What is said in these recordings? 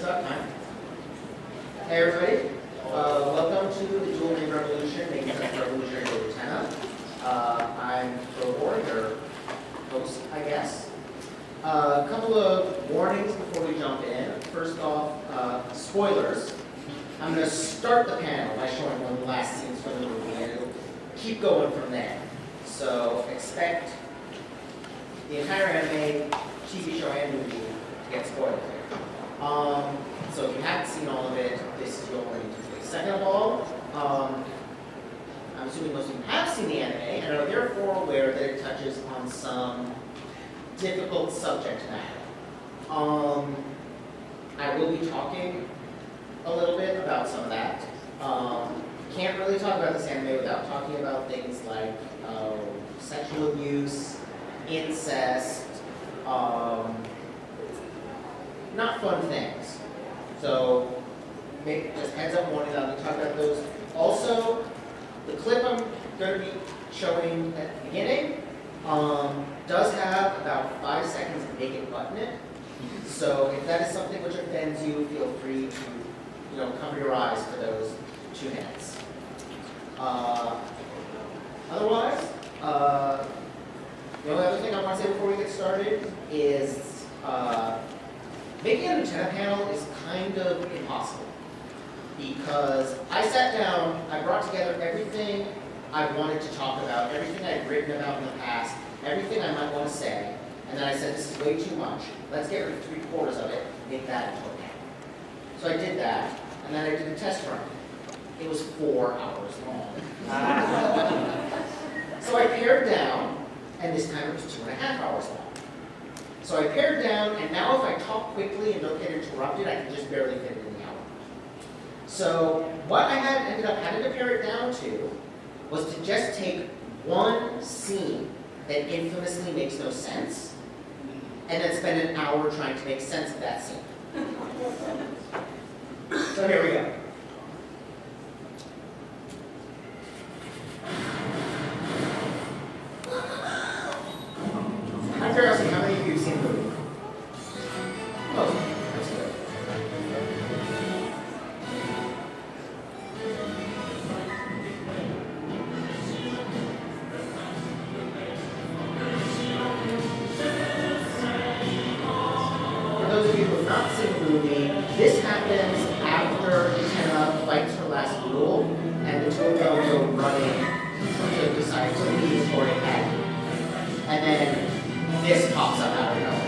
about time. Hey everybody, welcome to the Duel Revolution, making sense of Revolutionary Girl Utena. I'm Robor, your host, I guess. A couple of warnings before we jump in. First off, spoilers. I'm going to start the panel by showing one of the last scenes from the movie, and it'll keep going from there. So expect the entire anime, TV show, and movie to get spoiled here. So if you haven't seen all of it, this is your warning. Second of all, I'm assuming most of you have seen the anime and are therefore aware that it touches on some difficult subject matter. I will be talking a little bit about some of that. Can't really talk about this anime without talking about things like sexual abuse, incest, not fun things. So, just heads up warning, I'll be talking about those. Also, the clip I'm going to be showing at the beginning does have about 5 seconds of naked butt in it. So, if that is something which offends you, feel free to, cover your eyes for those 2 minutes. Otherwise, the only other thing I want to say before we get started is making a Utena panel is kind of impossible because I sat down, I brought together everything I wanted to talk about, everything I'd written about in the past, everything I might want to say, and then I said, this is way too much. Let's get rid of 3/4 of it, make that into a panel. So I did that, and then I did a test run. It was 4 hours long. So I pared down, and this time it was 2.5 hours long. So I pared down, and now if I talk quickly and don't get interrupted, I can just barely fit it in the hour. So what I ended up having to pare it down to was to just take one scene that infamously makes no sense, and then spend an hour trying to make sense of that scene. So here we go. I'm curious, how many of you have seen the movie? Most. That's good. For those of you who have not seen the movie, this happens after Utena fights her last duel, and the two of them go running to decide to leave for a head. And then this pops up out of nowhere.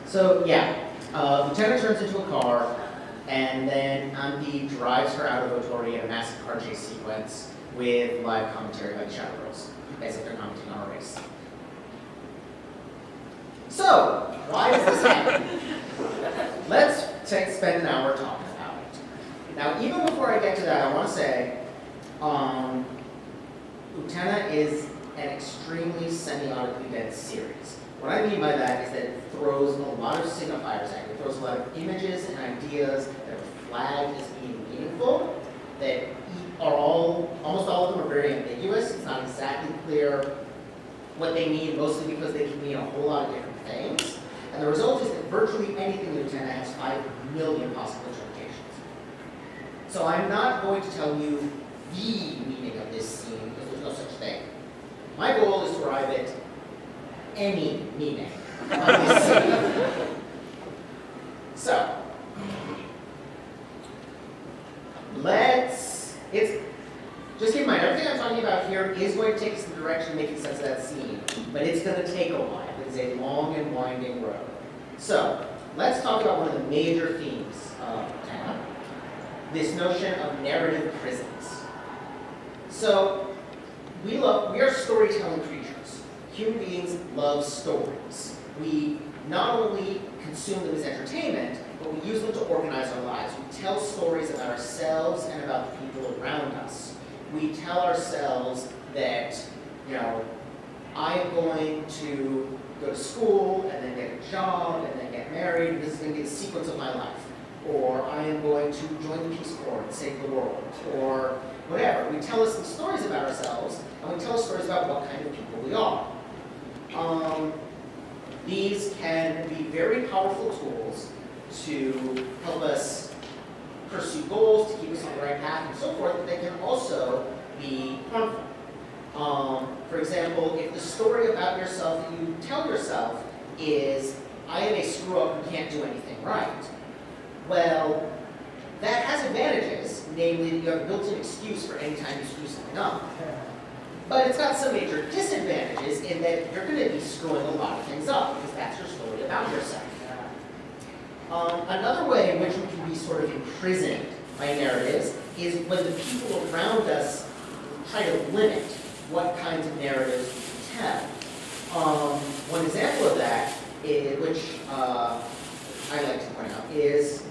So yeah, Utena turns into a car, and then Andy drives her out of Otori in a massive car chase sequence with live commentary by the Shadow Girls, as if they're commenting on a race. So, why is this happening? Let's spend an hour talking about it. Now, even before I get to that, I want to say, Utena is an extremely semiotically dense series. What I mean by that is that it throws a lot of signifiers at you. It throws a lot of images and ideas that are flagged as being meaningful, that are almost all of them are very ambiguous. It's not exactly clear what they mean, mostly because they can mean a whole lot of different things. And the result is that virtually anything in Utena has 5 million possible interpretations. So I'm not going to tell you the meaning of this scene, because there's no such thing. My goal is to arrive at any meaning of this scene. So, just keep in mind, everything I'm talking about here is going to take us in the direction of making sense of that scene, but it's going to take a while. It's a long and winding road. So, let's talk about one of the major themes of Utena, this notion of narrative prisons. So, we are storytelling creatures. Human beings love stories. We not only consume them as entertainment, but we use them to organize our lives. We tell stories about ourselves and about the people around us. We tell ourselves that, I'm going to go to school and then get a job and then get married. This is going to be the sequence of my life. Or I am going to join the Peace Corps and save the world. Or whatever. We tell us some stories about ourselves, and we tell us stories about what kind of people we are. These can be very powerful tools to help us pursue goals, to keep us on the right path, and so forth, but they can also be harmful. For example, if the story about yourself that you tell yourself is, I am a screw-up who can't do anything right, well, that has advantages, namely that you have a built-in excuse for any time you screw something up. But it's got some major disadvantages in that you're going to be screwing a lot of things up, because that's your story about yourself. Another way in which we can be sort of imprisoned by narratives is when the people around us try to limit what kinds of narratives we can tell. One example of that, which I like to point out, is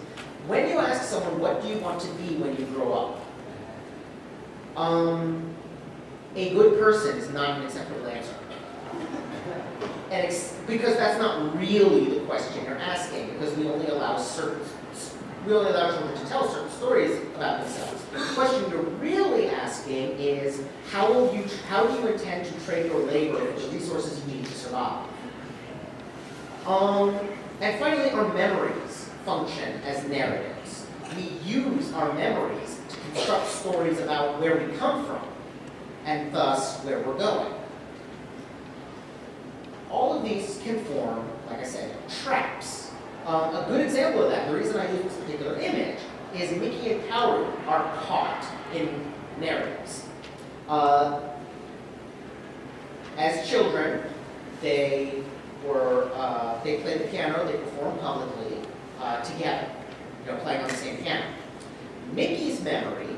when you ask someone, what do you want to be when you grow up? A good person is not an acceptable answer. And because that's not really the question you're asking, because we only allow children to tell certain stories about themselves. The question you're really asking is, how do you intend to trade your labor for the resources you need to survive? And finally, our memories function as narratives. We use our memories to construct stories about where we come from, and thus where we're going. All of these can form, like I said, traps. A good example of that, the reason I use this particular image, is Mickey and Kaoru are caught in narratives. As children, they played the piano, they performed publicly together, playing on the same piano. Mickey's memory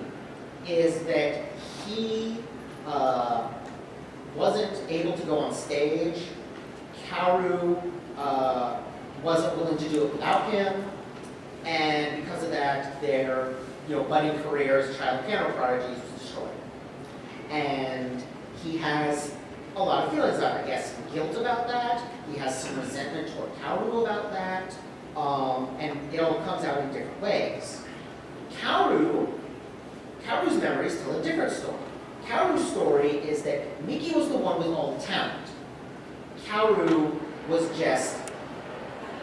is that he wasn't able to go on stage. Kaoru wasn't willing to do it without him, and because of that, their budding career as child piano prodigies was destroyed. And he has a lot of feelings about it. He has some guilt about that. He has some resentment toward Kaoru about that, and it all comes out in different ways. Kaoru's memories tell a different story. Kaoru's story is that Miki was the one with all the talent. Kaoru was just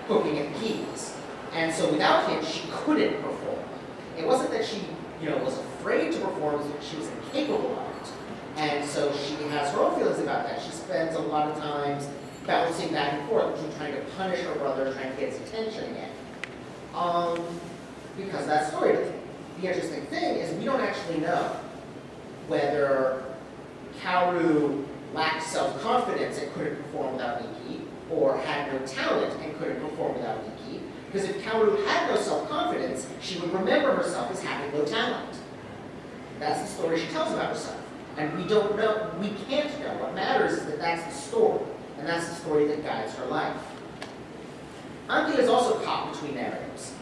hooking at the keys. And so without him, she couldn't perform. It wasn't that she, was afraid to perform, it was that she was incapable of it. And so she has her own feelings about that. She spends a lot of times bouncing back and forth between trying to punish her brother, trying to get his attention again. Because of that story. The interesting thing is we don't actually know whether Kaoru lacked self-confidence and couldn't perform without Miki, or had no talent and couldn't perform without Miki. Because if Kaoru had no self-confidence, she would remember herself as having no talent. That's the story she tells about herself. And we don't know, we can't know. What matters is that that's the story, and that's the story that guides her life. Anki is also caught between narratives,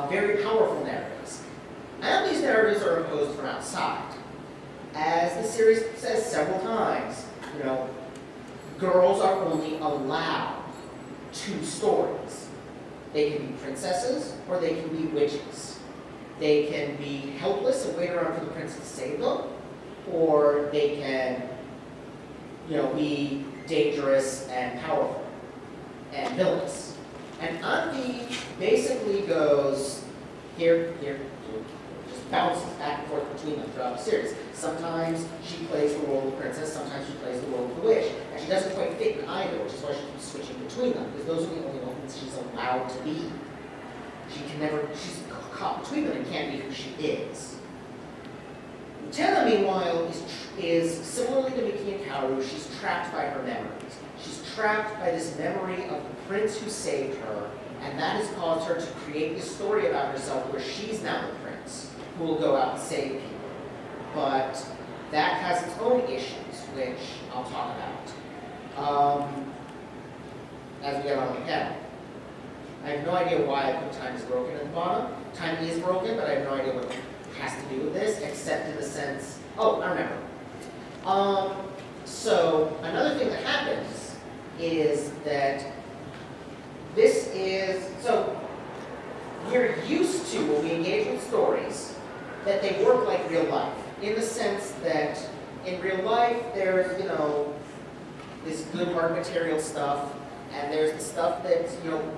very powerful narratives. And these narratives are imposed from outside. As the series says several times, girls are only allowed 2 stories. They can be princesses or they can be witches. They can be helpless and wait around for the prince to save them, or they can, be dangerous and powerful and villainous. And Anvi basically goes here, just bounces back and forth between them throughout the series. Sometimes she plays the role of the princess, sometimes she plays the role of the witch. And she doesn't quite fit in either, which is why she keeps switching between them, because those are the only moments she's allowed to be. She's caught between them and can't be who she is. Utena, meanwhile, is similarly to Miki and Kaoru, she's trapped by her memories. She's trapped by this memory of the prince who saved her, and that has caused her to create this story about herself where she's now the prince who will go out and save people. But that has its own issues, which I'll talk about as we get on the panel. I have no idea why I put time is broken at the bottom. Time is broken, but I have no idea what it has to do with this, except in the sense, I remember. So another thing that happens is that we're used to, when we engage with stories, that they work like real life, in the sense that in real life there's, this good hard material stuff, and there's the stuff that,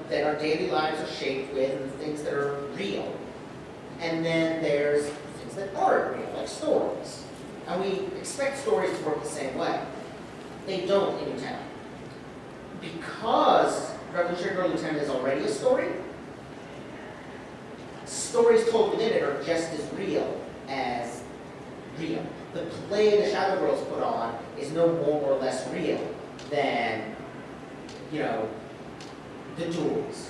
that our daily lives are shaped with, and the things that are real. And then there's things that aren't real, like stories. And we expect stories to work the same way. They don't in Utena. Because Revolutionary Girl Utena is already a story, stories told within it are just as real as real. The play the Shadow Girls put on is no more or less real than, the duels.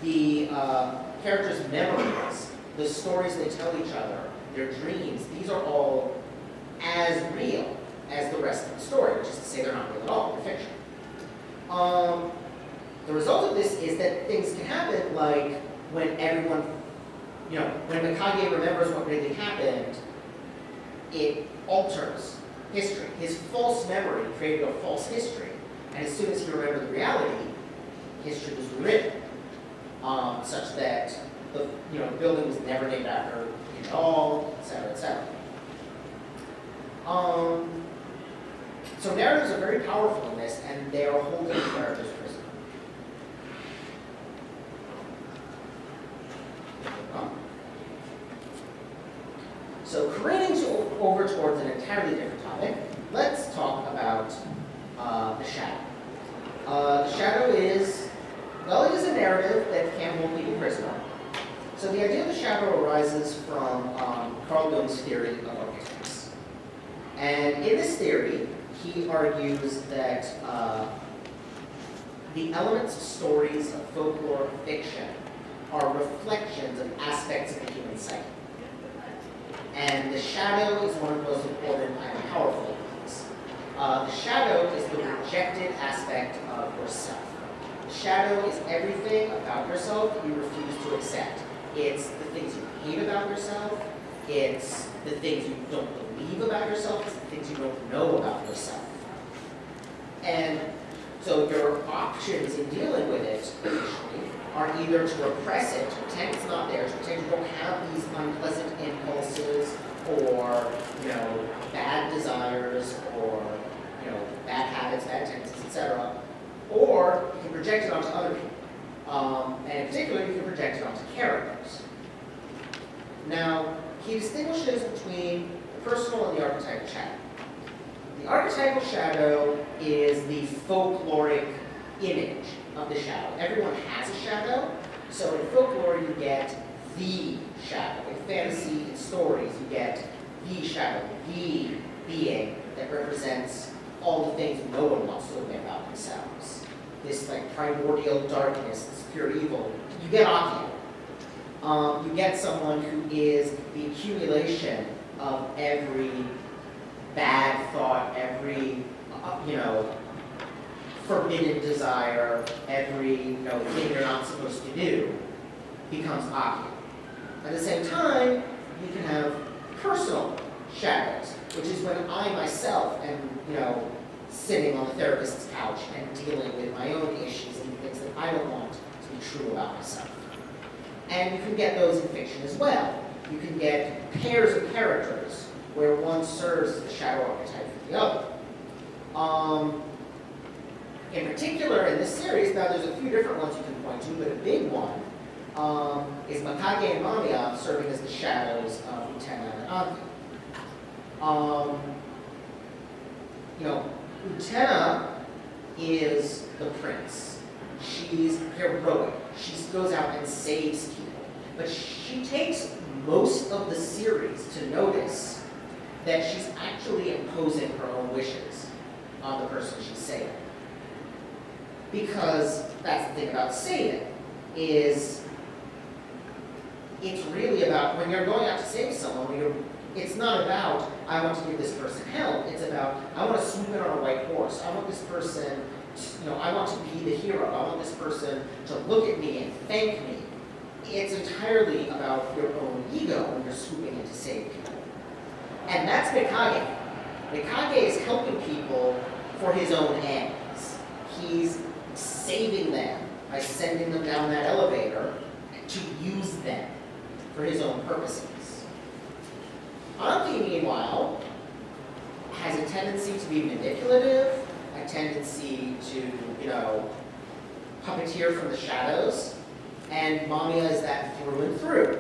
The characters' memories, the stories they tell each other, their dreams, these are all as real as the rest of the story, which is to say they're not real at all, they're fiction. The result of this is that things can happen like when everyone, when Mikage remembers what really happened, it alters history. His false memory created a false history. And as soon as he remembered the reality, history was rewritten, such that the building was never named after him at all, etc., etc. So narratives are very powerful in this, and they are holding the characters prisoner. So careening over towards an entirely different topic, let's talk about the shadow. The shadow is, it is a narrative that can hold people prisoner. So the idea of the shadow arises from Carl Jung's theory of archetypes. And in this theory, he argues that the elements of stories of folklore fiction are reflections of aspects of the human psyche. And the shadow is one of the most important and powerful things. The shadow is the rejected aspect of yourself. The shadow is everything about yourself you refuse to accept. It's the things you hate about yourself. It's the things you don't believe about yourself. It's the things you don't know about yourself. And so your options in dealing with it initially are either to repress it, to pretend it's not there, to pretend you don't have these unpleasant impulses or, bad desires or, bad habits, bad tendencies, etc. Or you can project it onto other people. And in particular, you can project it onto characters. Now, he distinguishes between the personal and the archetypal shadow. The archetypal shadow is the folkloric image of the shadow. Everyone has a shadow, so in folklore you get the shadow. In fantasy, in stories, you get the shadow, the being that represents all the things no one wants to admit about themselves. This primordial darkness, this pure evil. You get Akio. You get someone who is the accumulation of every bad thought, every, forbidden desire, every, thing you're not supposed to do becomes Akio. At the same time, you can have personal shadows, which is when I myself am, sitting on the therapist's couch and dealing with my own issues and things that I don't want to be true about myself. And you can get those in fiction as well. You can get pairs of characters where one serves as the shadow archetype for the other. In particular, in this series, now there's a few different ones you can point to, but a big one is Mikage and Mamiya serving as the shadows of Utena and Anki. Utena is the prince. She's heroic. She goes out and saves people. But she takes most of the series to notice that she's actually imposing her own wishes on the person she's saving. Because that's the thing about saving, is it's really about, when you're going out to save someone, it's not about, I want to give this person help. It's about, I want to swoop in on a white horse. I want this person, I want to be the hero. I want this person to look at me and thank me. It's entirely about your own ego when you're swooping in to save people. And that's Mikage. Mikage is helping people for his own ends. He's saving them by sending them down that elevator to use them for his own purposes. Anki, meanwhile, has a tendency to be manipulative, a tendency to, puppeteer from the shadows, and Mamiya is that through and through.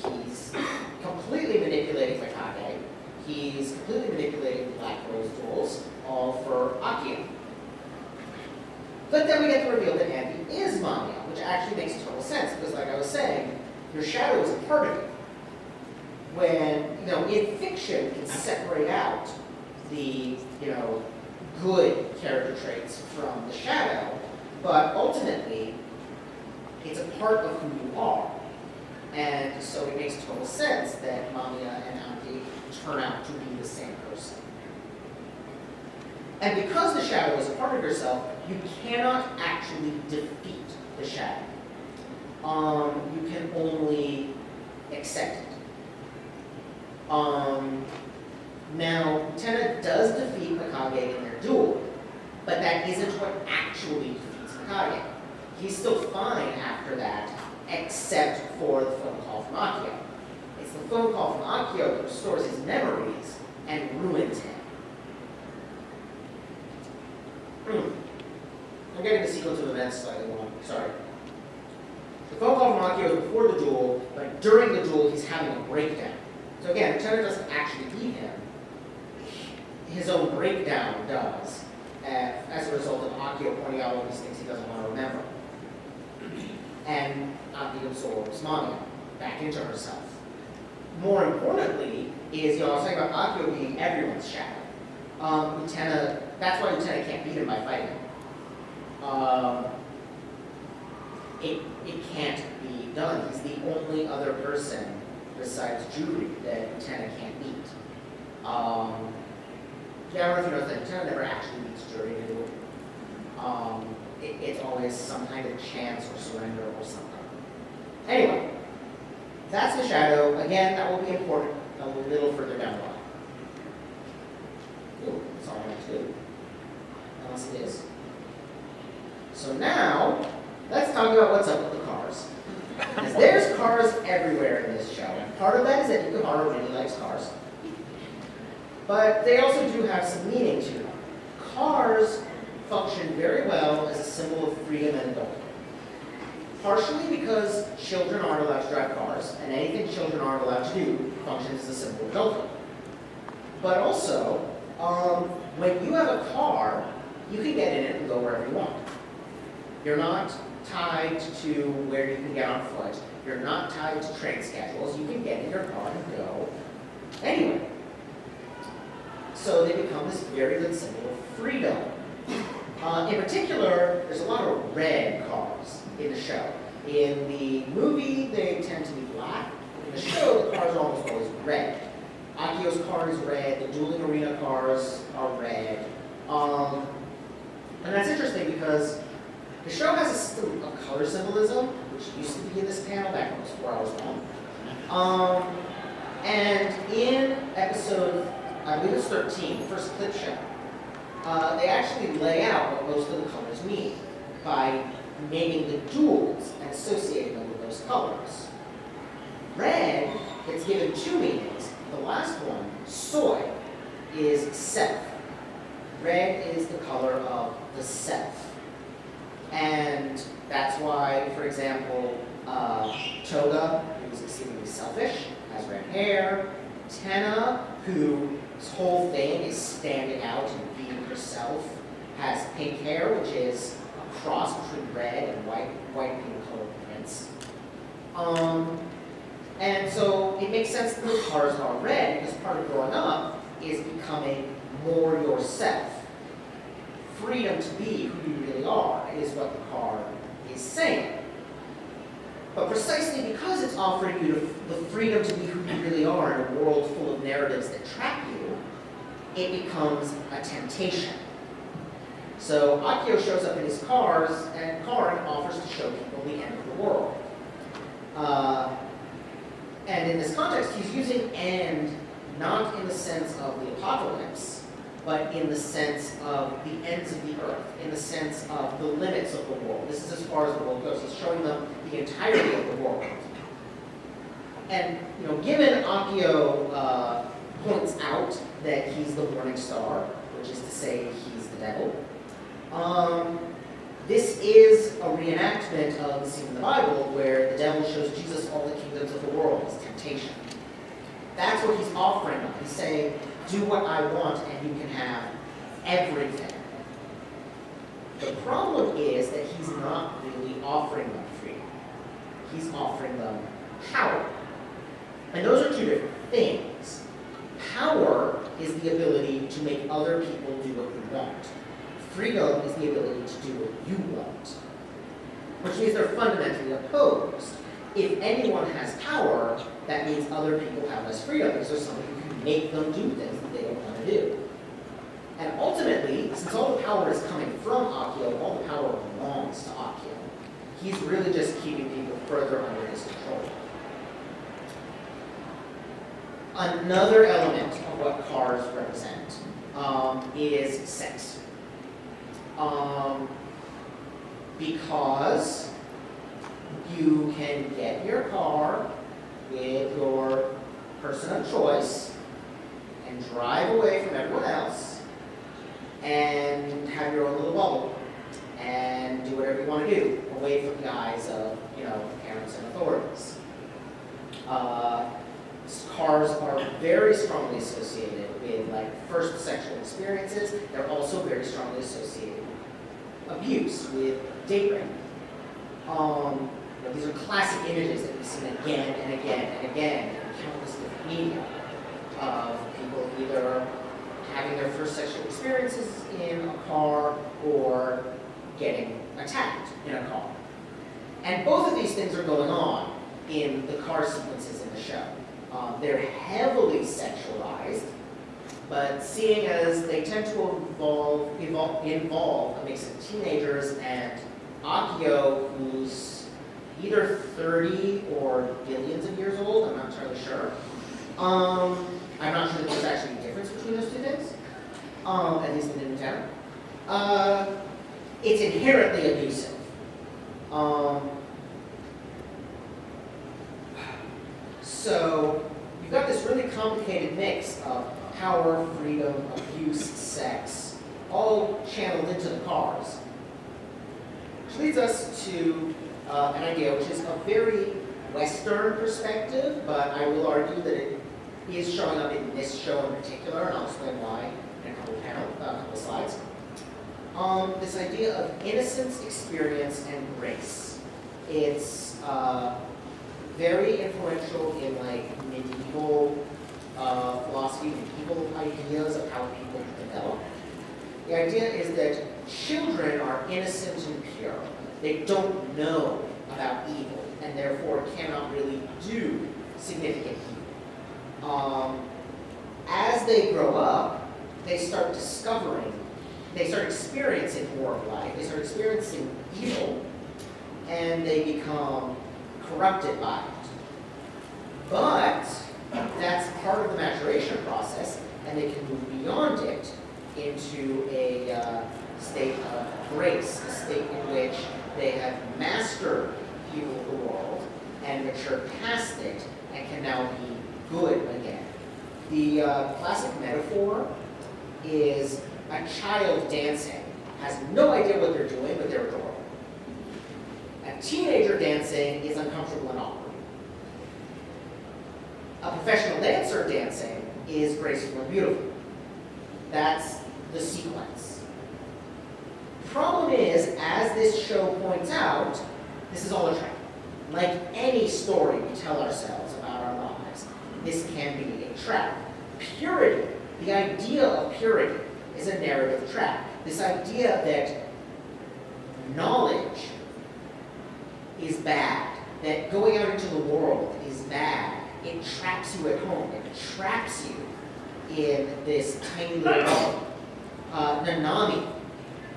He's completely manipulating Mikage. He's completely manipulating the Black Rose duels, all for Akio. But then we get the reveal that Anki is Mamiya, which actually makes total sense, because like I was saying, your shadow is a part of you. When, in fiction, you can separate out the, good character traits from the shadow, but ultimately, it's a part of who you are. And so it makes total sense that Mamiya and Anki turn out to be the same person. And because the shadow is a part of yourself, you cannot actually defeat the shadow. You can only accept it. Now, Utena does defeat Mikage in their duel, but that isn't what actually defeats Mikage. He's still fine after that, except for the phone call from Akio. It's the phone call from Akio that restores his memories and ruins him. I'm getting the sequence of events slightly wrong, sorry. The phone call from Akio is before the duel, but during the duel he's having a breakdown. So again, Utena doesn't actually beat him. His own breakdown does, as a result of Akio pointing out all these things he doesn't want to remember. And Akio absorbs Mamiya back into herself. More importantly is, I was talking about Akio being everyone's shadow. Utena, that's why Utena can't beat him by fighting him. It can't be done. He's the only other person besides Juri that Utena can't beat. I don't know if you know that Utena never actually beats Juri in a duel. It's always some kind of chance or surrender or something. Anyway, that's the shadow. Again, that will be important a little further down the line. Ooh, that's all I have to do. Unless it is. So now, let's talk about what's up with the cars. Because there's cars everywhere in this show. And part of that is that Yukihara really likes cars. But they also do have some meaning to them. Cars function very well as a symbol of freedom and adulthood. Partially because children aren't allowed to drive cars, and anything children aren't allowed to do functions as a symbol of adulthood. But also, when you have a car, you can get in it and go wherever you want. You're not tied to where you can get on foot. You're not tied to train schedules. You can get in your car and go anywhere. So they become this very good symbol of freedom. In particular, there's a lot of red cars in the show. In the movie, they tend to be black. In the show, the cars are almost always red. Akio's car is red. The dueling arena cars are red. And that's interesting because the show has a system of color symbolism, which used to be in this panel back when it was 4 hours long. And in episode, I believe it's 13, the first clip show, they actually lay out what most of the colors mean by naming the duels and associating them with those colors. Red gets given two meanings. The last one, soy, is self. red is the color of the self. And that's why, for example, Toga, who's exceedingly selfish, has red hair. Utena, whose whole thing is standing out and being herself, has pink hair, which is a cross between red and white and pink colored prints. And so it makes sense that the cars are red because part of growing up is becoming more yourself. Freedom to be who you really are is what the car is saying. But precisely because it's offering you the freedom to be who you really are in a world full of narratives that trap you, it becomes a temptation. So Akio shows up in his car and offers to show people the end of the world. And in this context, he's using end not in the sense of the apocalypse, but in the sense of the ends of the earth, in the sense of the limits of the world. This is as far as the world goes. He's showing them the entirety of the world. And given Akio points out that he's the morning star, which is to say he's the devil, this is a reenactment of the scene in the Bible where the devil shows Jesus all the kingdoms of the world as temptation. That's what he's offering them. He's saying, do what I want and you can have everything. The problem is that he's not really offering them freedom. He's offering them power. And those are two different things. Power is the ability to make other people do what you want. Freedom is the ability to do what you want, which means they're fundamentally opposed. If anyone has power, that means other people have less freedom because there's somebody who can make them do things that they don't want to do. And ultimately, since all the power is coming from Akio, all the power belongs to Akio. He's really just keeping people further under his control. Another element of what cars represent is sex. Because you can get your car with your person of choice and drive away from everyone else and have your own little bubble and do whatever you want to do away from the eyes of, parents and authorities. Cars are very strongly associated with first sexual experiences. They're also very strongly associated with abuse, with date rape. These are classic images that we've seen again and again and again in countless different media of people either having their first sexual experiences in a car or getting attacked in a car. And both of these things are going on in the car sequences in the show. They're heavily sexualized, but seeing as they tend to involve a mix of teenagers and Akio, who's either 30 or billions of years old, I'm not entirely sure. I'm not sure that there's actually a difference between those two things, at least in Utena. It's inherently abusive. So you've got this really complicated mix of power, freedom, abuse, sex, all channeled into the cars. Which leads us to an idea which is a very Western perspective, but I will argue that it is showing up in this show in particular, and I'll explain why in a couple slides. This idea of innocence, experience, and grace. It's very influential in medieval philosophy, medieval ideas of how people develop. The idea is that children are innocent and pure. They don't know about evil and therefore cannot really do significant evil. As they grow up, they start experiencing more of life, they start experiencing evil, and they become corrupted by it. But that's part of the maturation process, and they can move beyond it into a state of grace, a state in which they have mastered evil of the world and matured past it and can now be good again. The classic metaphor is a child dancing has no idea what they're doing, but they're adorable. A teenager dancing is uncomfortable and awkward. A professional dancer dancing is graceful and beautiful. That's the sequence. Problem is, as this show points out, this is all a trap. Like any story we tell ourselves about our lives, this can be a trap. Purity, the idea of purity, is a narrative trap. This idea that knowledge is bad, that going out into the world is bad, it traps you at home, it traps you in this tiny little bubble. Nanami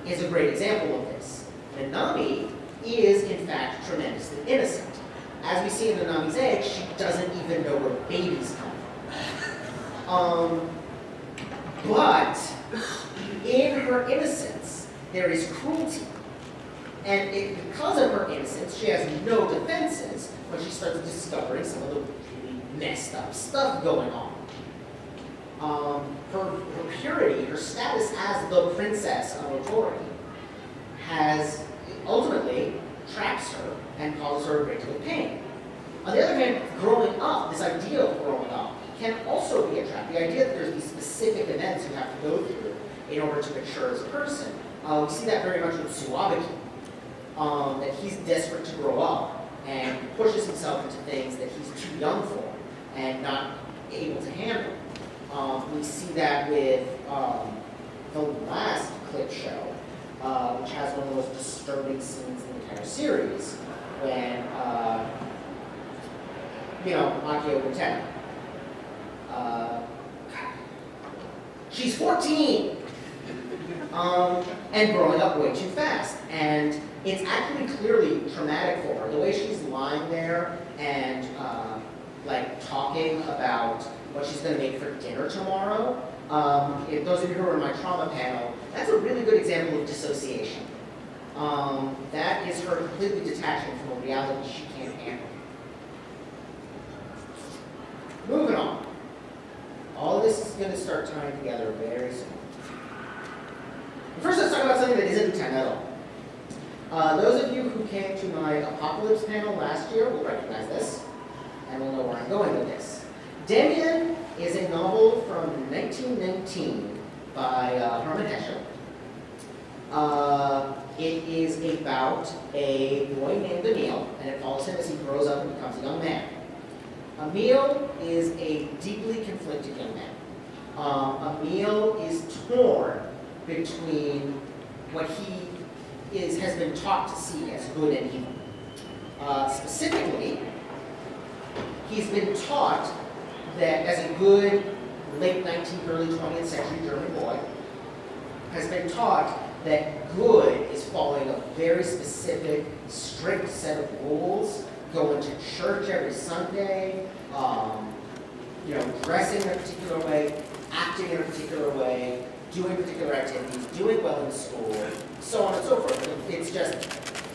is a great example of this. Nanami is, in fact, tremendously innocent. As we see in Nanami's egg, she doesn't even know where babies come from. But in her innocence, there is cruelty. And because of her innocence, she has no defenses when she starts discovering some of the really messed up stuff going on. Her purity, her status as the princess of Otori, has ultimately traps her and causes her a great deal of pain. On the other hand, growing up, this idea of growing up, can also be a trap. The idea that there's these specific events you have to go through in order to mature as a person. We see that very much with Suwabiki, that he's desperate to grow up and pushes himself into things that he's too young for and not able to handle. We see that with the last clip show, which has one of the most disturbing scenes in the entire series, when, Akio Utena, she's 14! And growing up way too fast. And it's actually clearly traumatic for her. The way she's lying there and talking about what she's going to make for dinner tomorrow. If those of you who are in my trauma panel, that's a really good example of dissociation. That is her completely detaching from a reality she can't handle. Moving on. All this is going to start tying together very soon. First, let's talk about something that isn't Utena at all. Those of you who came to my Apocalypse panel last year will recognize this, and will know where I'm going with this. Damien is a novel from 1919 by Herman Hesse. It is about a boy named Emil, and it follows him as he grows up and becomes a young man. Emil is a deeply conflicted young man. Emil is torn between what he has been taught to see as good and evil. Specifically, he's been taught that as a good late 19th, early 20th century German boy, has been taught that good is following a very specific, strict set of rules, going to church every Sunday, dressing in a particular way, acting in a particular way, doing particular activities, doing well in school, so on and so forth. It's just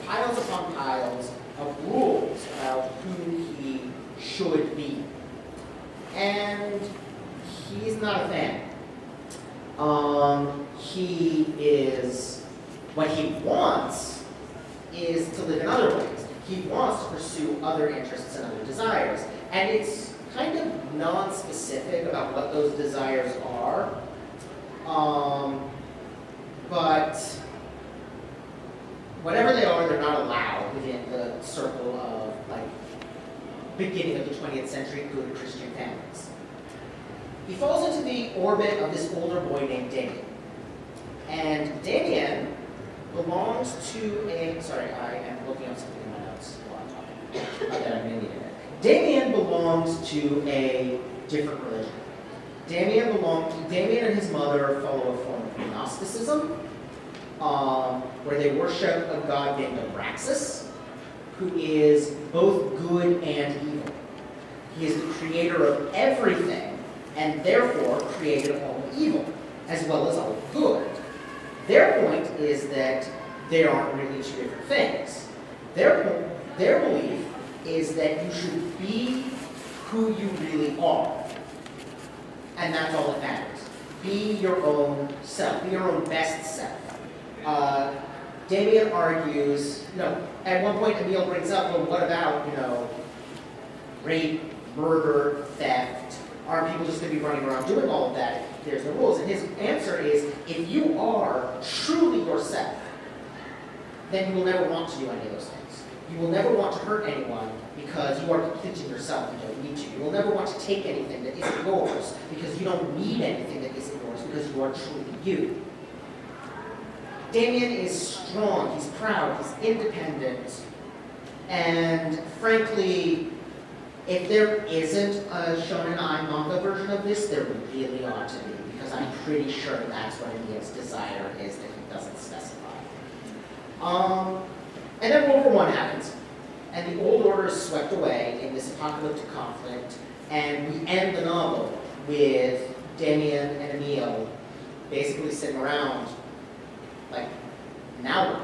piles upon piles of rules about who he should be. And he's not a fan. What he wants is to live in other ways. He wants to pursue other interests and other desires. And it's kind of non-specific about what those desires are. But whatever they are, they're not allowed within the circle of, beginning of the 20th century good Christian families. He falls into the orbit of this older boy named Damien. And Damien belongs to a, I am looking up something in my notes while I'm talking. Not that I'm going to need it. Damien belongs to a different religion. Damien and his mother follow a form of Gnosticism, where they worship a god named Abraxas, who is both good and evil. He is the creator of everything, and therefore created all evil, as well as all good. Their point is that they aren't really two different things. Their belief is that you should be who you really are. And that's all that matters. be your own self, be your own best self. Damien argues, at one point Emile brings up, well, what about, rape, murder, theft? Aren't people just going to be running around doing all of that if there's no rules? And his answer is, if you are truly yourself, then you will never want to do any of those things. You will never want to hurt anyone because you are completing yourself and don't need to. You will never want to take anything that isn't yours because you don't need anything that isn't yours because you are truly you. Damien is strong, he's proud, he's independent, and frankly, if there isn't a Shonen Ai manga version of this, there really ought to be, because I'm pretty sure that's what Emile's desire is that he doesn't specify. And then World War I happens, and the old order is swept away in this apocalyptic conflict, and we end the novel with Damien and Emile basically sitting around like, now what?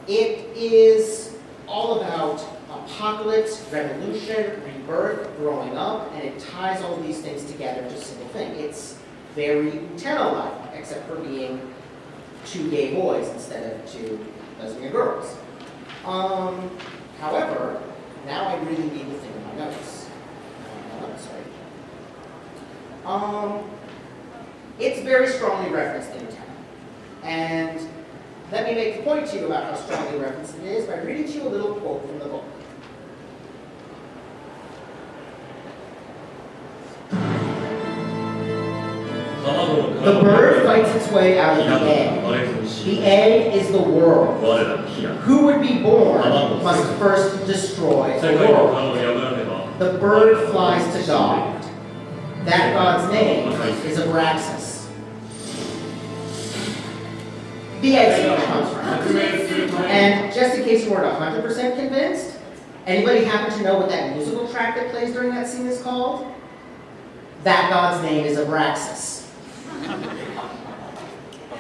It is all about apocalypse, revolution, rebirth, growing up, and it ties all these things together into a single thing. It's very Utena-like, except for being two gay boys instead of two lesbian girls. However, now I really need to think of my notes. It's very strongly referenced in Utena. And let me make the point to you about how strongly referenced it is by reading to you a little quote from the book. The bird fights its way out of the egg. The egg is the world. Who would be born must first destroy the world. The bird flies to God. That God's name is Abraxas. The egg comes from. And just in case you weren't 100% convinced, anybody happen to know what that musical track that plays during that scene is called? That God's name is Abraxas.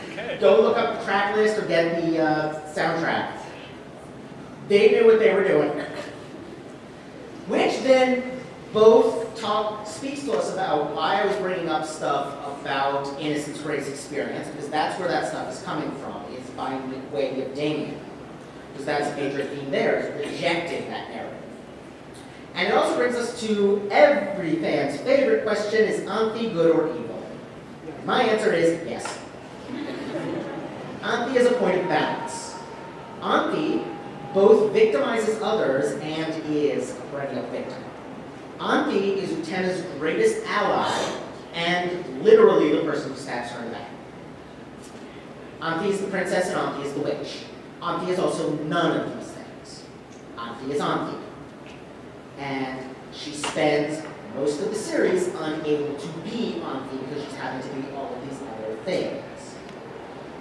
Okay. Don't look up the track list or get the soundtrack. They knew what they were doing. Which then both speaks to us about why I was bringing up stuff about innocence race experience, because that's where that stuff is coming from, is by way of Damien. Because that's a major theme there, is rejecting that narrative. And it also brings us to every fan's favorite question, is Anthi good or evil? My answer is yes. Anthi is a point of balance. Anthi both victimizes others and is a perennial victim. Anthi is Utena's greatest ally and literally the person who stabs her in the back. Anthi is the princess and Anthi is the witch. Anthi is also none of these things. Anthi is Anthi. And she spends most of the series unable to be Anthi because she's having to be all of these other things.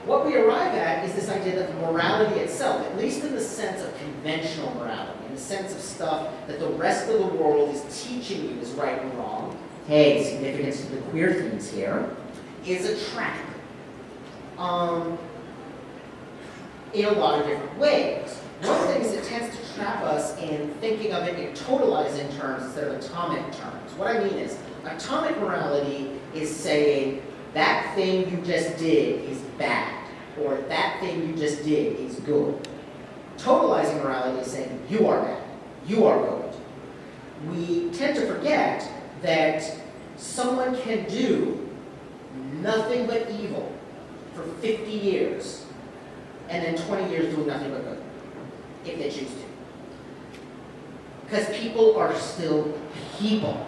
What we arrive at is this idea that morality itself, at least in the sense of conventional morality, in the sense of stuff that the rest of the world is teaching you is right and wrong, hey, significance to the queer themes here, is a trap. In a lot of different ways. One thing is it tends to trap us in thinking of it in totalizing terms instead of atomic terms. What I mean is, atomic morality is saying, that thing you just did is bad, or that thing you just did is good. Totalizing morality is saying, you are bad, you are good. We tend to forget that someone can do nothing but evil for 50 years, and then 20 years doing nothing but good, if they choose to. Because people are still people,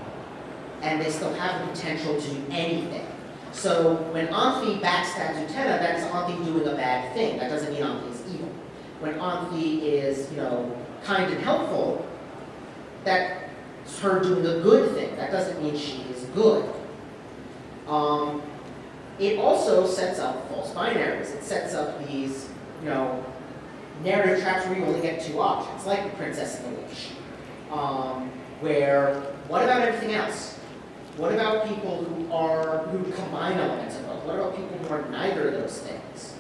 and they still have the potential to do anything. So when Anthi backstabs Utena, that is Anthi doing a bad thing. That doesn't mean Anthi is evil. When Anthi is, kind and helpful, that's her doing a good thing. That doesn't mean she is good. It also sets up false binaries. It sets up these, narrative traps where you only get two options, like the princess and the witch. Where, what about everything else? What about people who combine elements of both? What about people who are neither of those things?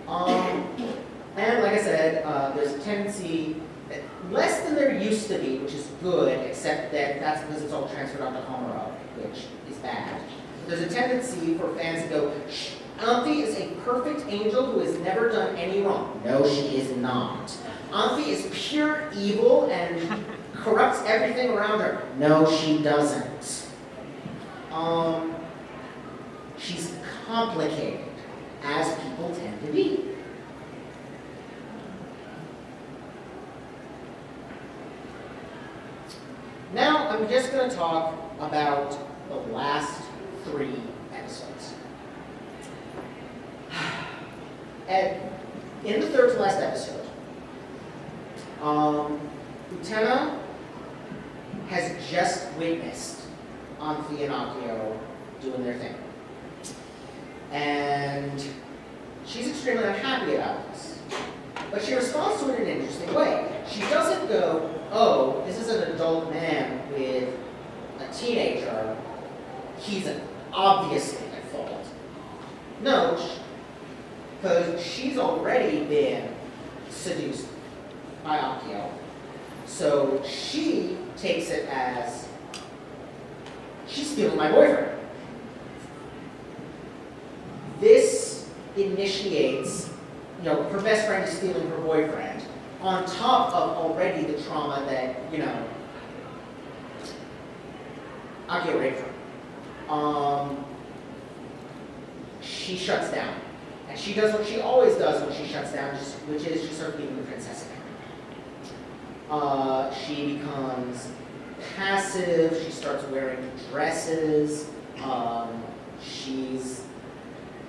And like I said, there's a tendency, that less than there used to be, which is good, except that that's because it's all transferred onto Homero, which is bad. There's a tendency for fans to go, shh, Auntie is a perfect angel who has never done any wrong. No, she is not. Auntie is pure evil and corrupts everything around her. No, she doesn't. She's complicated, as people tend to be. Now, I'm just going to talk about the last 3 episodes. And in the third to last episode, Utena has just witnessed Auntie and Akio doing their thing. And she's extremely unhappy about this. But she responds to it in an interesting way. She doesn't go, oh, this is an adult man with a teenager. He's obviously at fault. No, because she's already been seduced by Akio. So she takes it as, she's stealing my boyfriend. This initiates, her best friend is stealing her boyfriend, on top of already the trauma that, Akio raped her. She shuts down. And she does what she always does when she shuts down, which is she starts being the princess again. She becomes passive, she starts wearing dresses, she's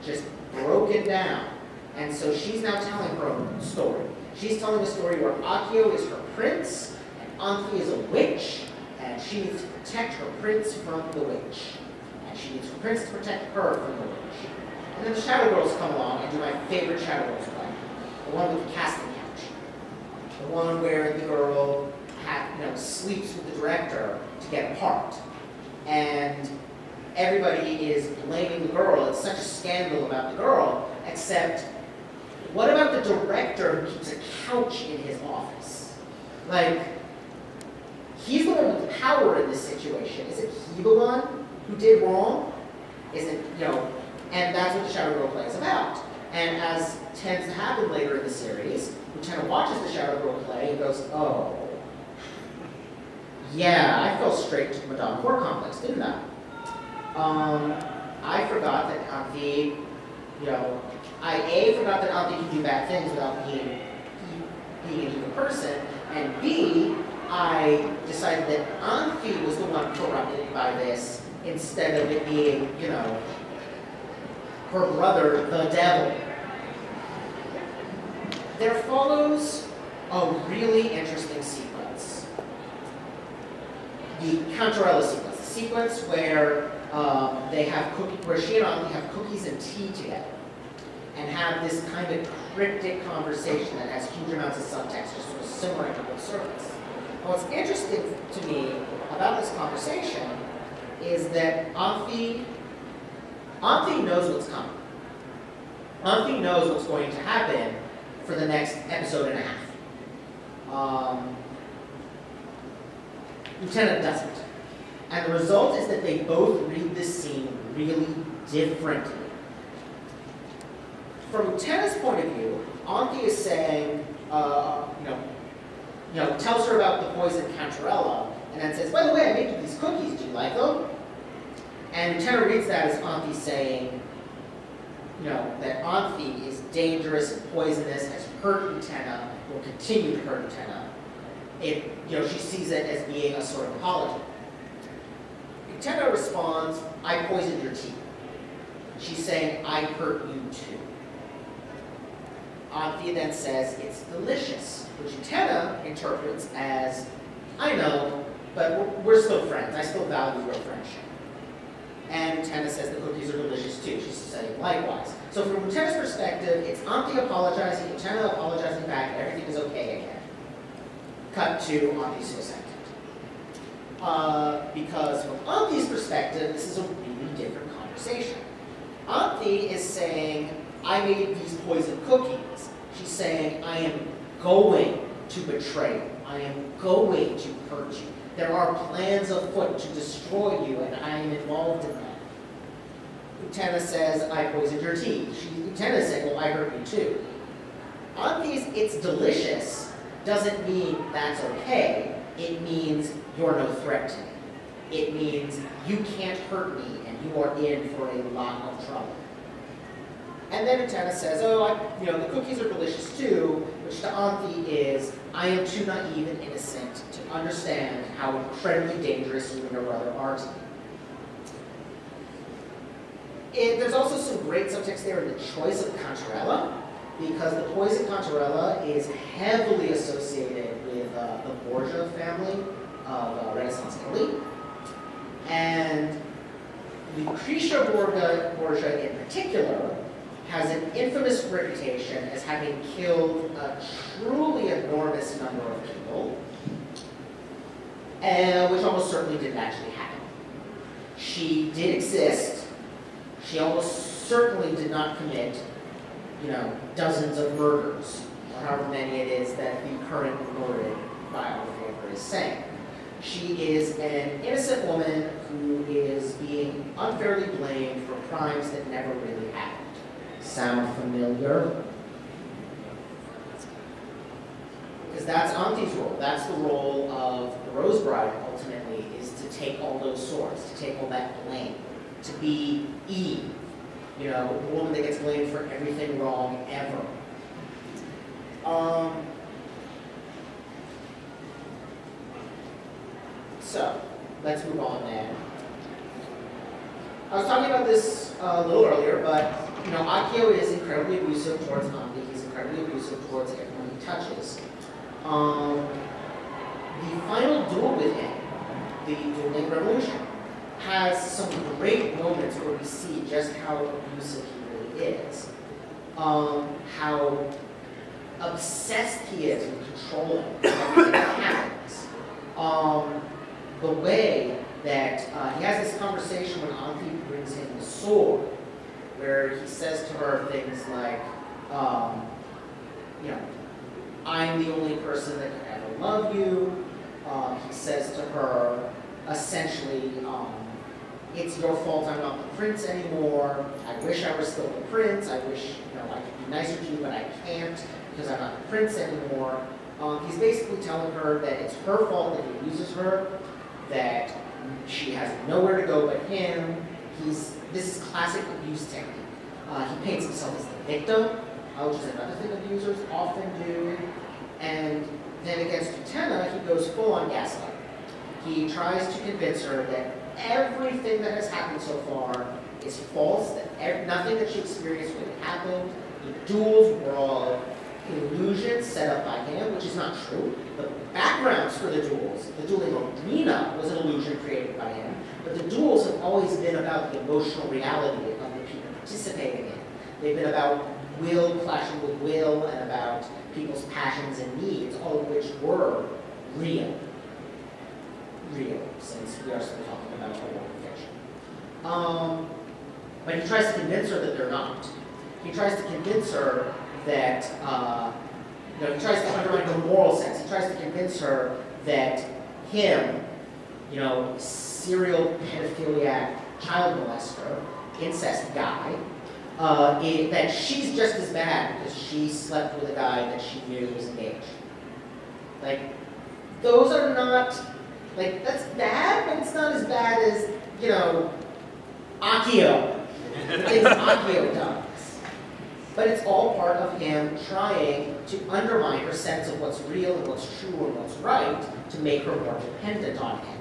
just broken down. And so she's now telling her own story. She's telling a story where Akio is her prince, and Auntie is a witch, and she needs to protect her prince from the witch. And she needs her prince to protect her from the witch. And then the Shadow Girls come along and do my favorite Shadow Girls play. The one with the casting couch. The one where the girl sleeps with the director to get a part. And everybody is blaming the girl. It's such a scandal about the girl, except what about the director who keeps a couch in his office? He's the one with power in this situation. Is it he the one who did wrong? Is it, and that's what the Shadow Girl play is about. And as tends to happen later in the series, Utena watches the Shadow Girl play and goes, oh, yeah, I fell straight to the Madame Core complex, didn't I? I forgot that Auntie, I forgot that Auntie can do bad things without being an evil person, and B, I decided that Auntie was the one corrupted by this instead of it being, her brother, the devil. There follows a really interesting sequence. The Cantarella sequence, the sequence where where she and Auntie have cookies and tea together and have this kind of cryptic conversation that has huge amounts of subtext, just sort of simmering under the surface. And what's interesting to me about this conversation is that Auntie knows what's coming. Auntie knows what's going to happen for the next episode and a half. Utena doesn't. And the result is that they both read this scene really differently. From Utena's point of view, Auntie is saying, tells her about the poison Cantarella, and then says, by the way, I made you these cookies, do you like them? And Utena reads that as Auntie saying, that Auntie is dangerous and poisonous, has hurt Utena, will continue to hurt Utena. She sees it as being a sort of apology. Utena responds, I poisoned your tea. She's saying, I hurt you too. Auntie then says, it's delicious, which Utena interprets as, I know, but we're still friends. I still value your friendship. And Utena says the cookies are delicious too. She's saying likewise. So from Utena's perspective, it's Auntie apologizing, Utena apologizing back, everything is okay again. Cut to Auntie's suicide. Because from Auntie's perspective, this is a really different conversation. Auntie is saying, I made these poisoned cookies. She's saying, I am going to betray you. I am going to hurt you. There are plans afoot to destroy you, and I am involved in them. Utena says, I poisoned your tea. Utena is saying, well, I hurt you too. On these, it's delicious doesn't mean that's okay. It means you're no threat to me. It means you can't hurt me and you are in for a lot of trouble. And then Utena says, oh, the cookies are delicious too, which to Anthi is, I am too naive and innocent to understand how incredibly dangerous you and your brother are to me. There's also some great subtext there in the choice of Cantarella, because the poison Cantarella is heavily associated with the Borgia family of Renaissance Italy. And Lucretia Borgia in particular has an infamous reputation as having killed a truly enormous number of people, which almost certainly didn't actually happen. She did exist. She almost certainly did not commit, dozens of murders, or however many it is that the current recorded biography of her is saying. She is an innocent woman who is being unfairly blamed for crimes that never really happened. Sound familiar? Because that's Anthi's role. That's the role of the Rose Bride, ultimately, is to take all those swords, to take all that blame, to be Eve, the woman that gets blamed for everything wrong ever. So, let's move on then. I was talking about this a little earlier, but Accio is incredibly abusive towards Anthi. He's incredibly abusive towards everyone he touches. The final duel with him, the Dueling Revolution, has some great moments where we see just how abusive he really is. How obsessed he is with controlling everything that happens. The way that he has this conversation when Anthi brings him the sword, where he says to her things like, I'm the only person that can ever love you. He says to her, essentially, it's your fault I'm not the prince anymore. I wish I were still the prince. I wish, I could be nicer to you, but I can't because I'm not the prince anymore. He's basically telling her that it's her fault that he abuses her, that she has nowhere to go but him. This is classic abuse technique. He paints himself as the victim, which is another thing abusers often do. And then against Utena, he goes full on gaslight. He tries to convince her that everything that has happened so far is false, that nothing that she experienced really happened. The duels were all illusions set up by him, which is not true. The backgrounds for the duels, the dueling arena was an illusion created by him, but the duels have always been about the emotional reality of the people participating in. They've been about will clashing with will and about people's passions and needs, all of which were real, since we are still talking about a work of fiction. But he tries to convince her that they're not. He tries to convince her that, he tries to undermine her moral sense. He tries to convince her that him, serial pedophiliac child molester, incest guy, that she's just as bad because she slept with a guy that she knew was engaged. Those are not, that's bad, but it's not as bad as, Accio. The things Accio does. But it's all part of him trying to undermine her sense of what's real and what's true and what's right to make her more dependent on him.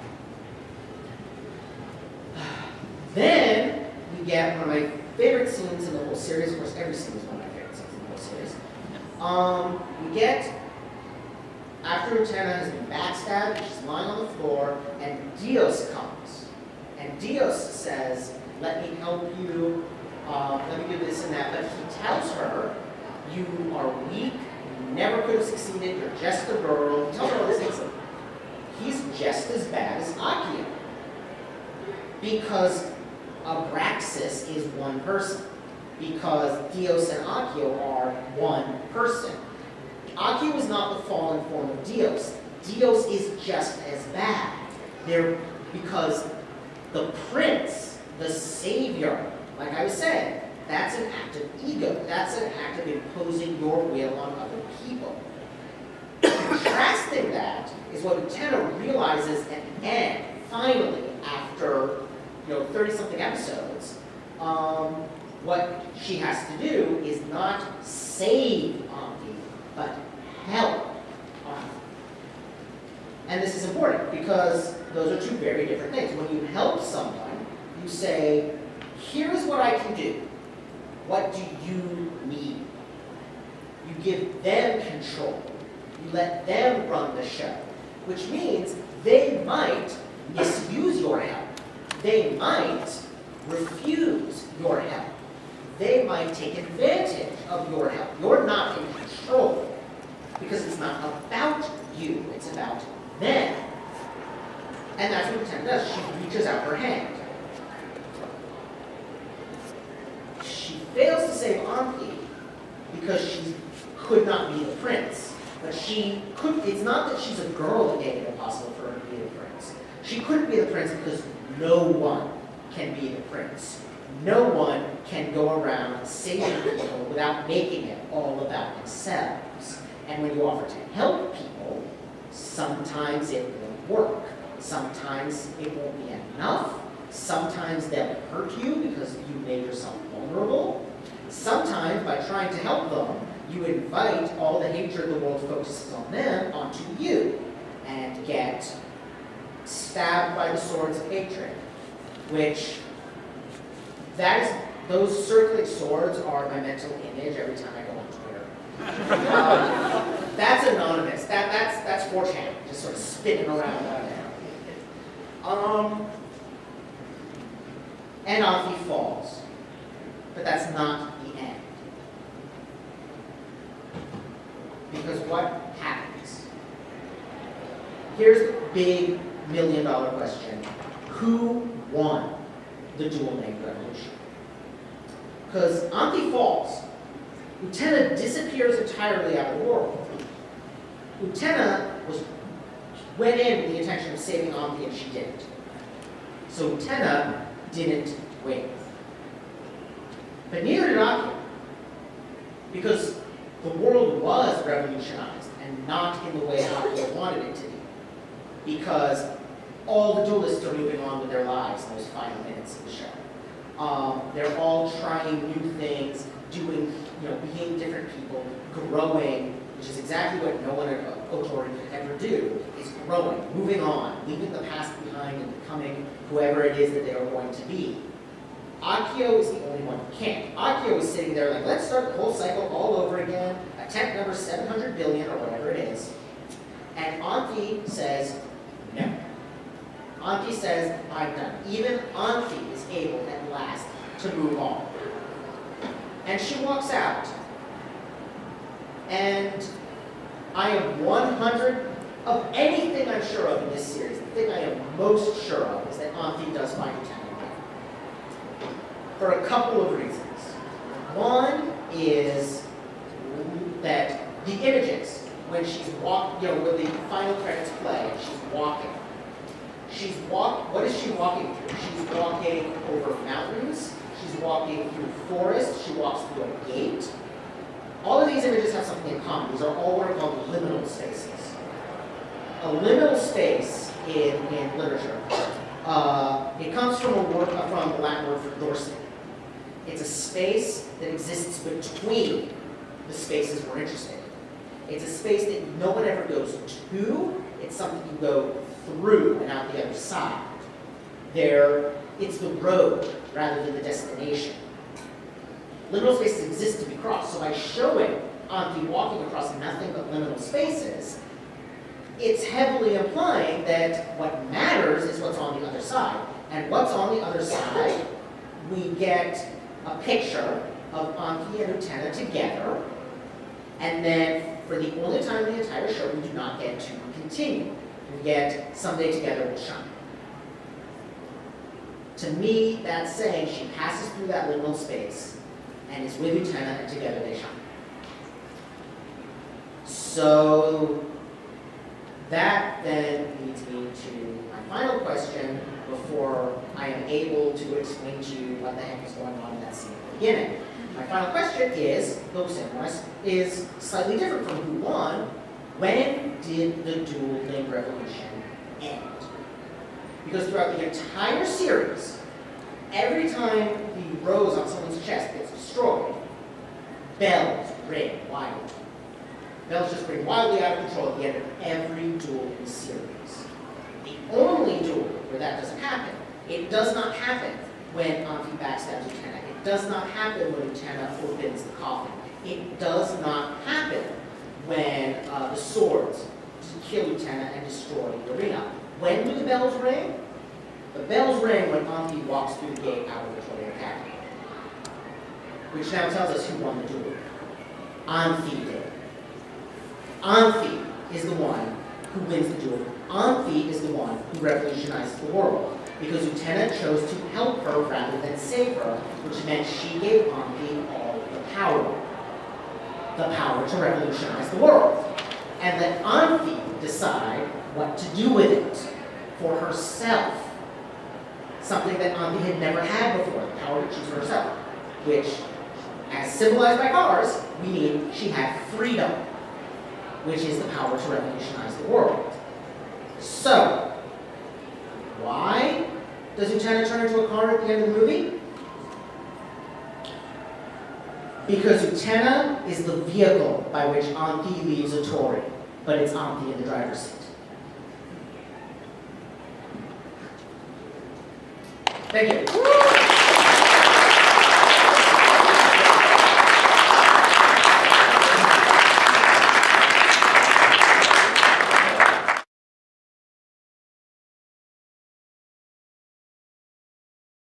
Then we get one of my favorite scenes in the whole series. Of course, every scene is one of my favorite scenes in the whole series. We get, after Utena has been backstabbed, she's lying on the floor, and Dios comes. And Dios says, let me help you. Let me do this and that, but he tells her, you are weak, you never could have succeeded, you're just a girl. He tells her all these things. He's just as bad as Accio. Because Abraxas is one person. Because Dios and Accio are one person. Accio is not the fallen form of Dios. Dios is just as bad. Because the prince, the savior, Like I was saying, that's an act of ego. That's an act of imposing your will on other people. Contrasting that is what Utena realizes at the end, finally, after 30-something episodes. What she has to do is not save Anki, but help Anki. And this is important because those are two very different things. When you help someone, you say, here's what I can do. What do you need? You give them control. You let them run the show, which means they might misuse your help. They might refuse your help. They might take advantage of your help. You're not in control because it's not about you, it's about them. And that's what Utena does. She reaches out her hand. She fails to save Anki because she could not be the prince. But she could, it's not that she's a girl that made it impossible for her to be the prince. She couldn't be the prince because no one can be the prince. No one can go around saving people without making it all about themselves. And when you offer to help people, sometimes it will work. Sometimes it won't be enough. Sometimes they'll hurt you because you made yourself vulnerable. Sometimes by trying to help them, you invite all the hatred the world focuses on them onto you and get stabbed by the swords of hatred, which those circling swords are my mental image every time I go on Twitter. That's anonymous. That's 4chan, just sort of spinning around out there. And Anki falls, but that's not the end. Because what happens? Here's the big million-dollar question. Who won the dual-name revolution? Because Anki falls. Utena disappears entirely out of the world. Utena went in with the intention of saving Anki, and she didn't. So Utena didn't win. But neither did Anki. Because the world was revolutionized, and not in the way Anki wanted it to be. Because all the duelists are moving on with their lives in those final minutes of the show. They're all trying new things, doing, being different people, growing, which is exactly what no one at Kotori could ever do, is growing, moving on, leaving the past behind and becoming whoever it is that they are going to be. Akio is the only one who can't. Akio is sitting there like, let's start the whole cycle all over again, attempt number 700 billion or whatever it is. And Anki says, no. Anki says, I'm done. Even Anki is able at last to move on. And she walks out. And I am 100 of anything I'm sure of in this series. The thing I am most sure of is that Anki does find Utena again. For a couple of reasons. One is that the images, when she's walking, when the final credits play, and she's walking. What is she walking through? She's walking over mountains. She's walking through forests. She walks through a gate. All of these images have something in common. These are all what are called liminal spaces. A liminal space in literature, it comes from the Latin word for dorsum. It's a space that exists between the spaces we're interested in. It's a space that no one ever goes to. It's something you go through and out the other side. It's the road rather than the destination. Liminal spaces exist to be crossed, so by showing Anki walking across nothing but liminal spaces, it's heavily implying that what matters is what's on the other side. And what's on the other side, we get a picture of Anki and Utena together, and then for the only time in the entire show, we do not get to continue. We get someday together will shine. To me, that's saying she passes through that liminal space and is with Utena, and together they shine. So That then leads me to my final question before I am able to explain to you what the heck is going on in that scene at the beginning. My final question is, though similar, is slightly different from who won. When did the dueling revolution end? Because throughout the entire series, every time the rose on someone's chest gets destroyed, bells ring wildly. Bells just ring wildly out of control at the end of every duel in the series. The only duel where that doesn't happen, it does not happen when Auntie backstabs Utena. It does not happen when Utena opens the coffin. It does not happen when the swords kill Utena and destroy the arena. When do the bells ring? The bells ring when Auntie walks through the gate out of the Victoria Academy. Which now tells us who won the duel. Auntie did. Auntie is the one who wins the duel. Auntie is the one who revolutionizes the world. Because Utena chose to help her rather than save her, which meant she gave Auntie all the power. The power to revolutionize the world. And let Auntie decide what to do with it for herself. Something that Auntie had never had before, the power to choose for herself. Which, as symbolized by cars, we mean she had freedom, which is the power to revolutionize the world. So, why does Utena turn into a car at the end of the movie? Because Utena is the vehicle by which Auntie leaves a Tory, but it's Auntie in the driver's seat. Thank you.